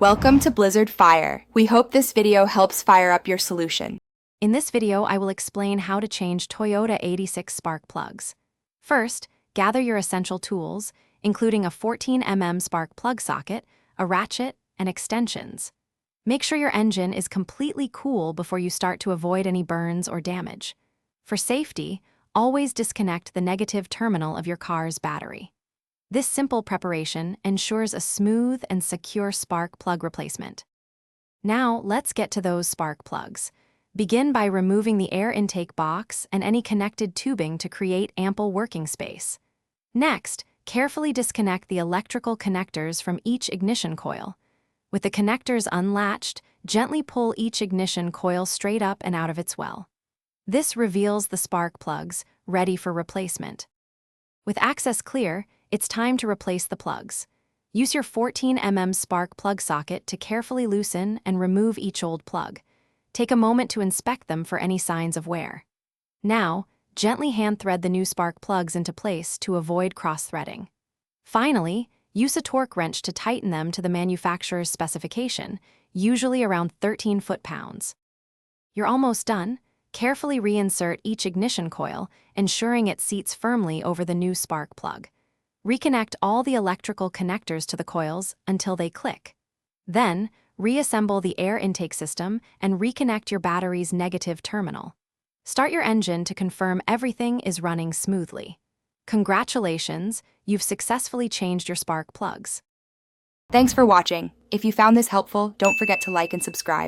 Welcome to Blizzard Fire. We hope this video helps fire up your solution. In this video, I will explain how to change Toyota 86 spark plugs. First, gather your essential tools, including a 14mm spark plug socket, a ratchet, and extensions. Make sure your engine is completely cool before you start to avoid any burns or damage. For safety, always disconnect the negative terminal of your car's battery. This simple preparation ensures a smooth and secure spark plug replacement. Now, let's get to those spark plugs. Begin by removing the air intake box and any connected tubing to create ample working space. Next, carefully disconnect the electrical connectors from each ignition coil. With the connectors unlatched, gently pull each ignition coil straight up and out of its well. This reveals the spark plugs, ready for replacement. With access clear, it's time to replace the plugs. Use your 14mm spark plug socket to carefully loosen and remove each old plug. Take a moment to inspect them for any signs of wear. Now, gently hand thread the new spark plugs into place to avoid cross-threading. Finally, use a torque wrench to tighten them to the manufacturer's specification, usually around 13 foot-pounds. You're almost done. Carefully reinsert each ignition coil, ensuring it seats firmly over the new spark plug. Reconnect all the electrical connectors to the coils until they click. Then, reassemble the air intake system and reconnect your battery's negative terminal. Start your engine to confirm everything is running smoothly. Congratulations, you've successfully changed your spark plugs. Thanks for watching. If you found this helpful, don't forget to like and subscribe.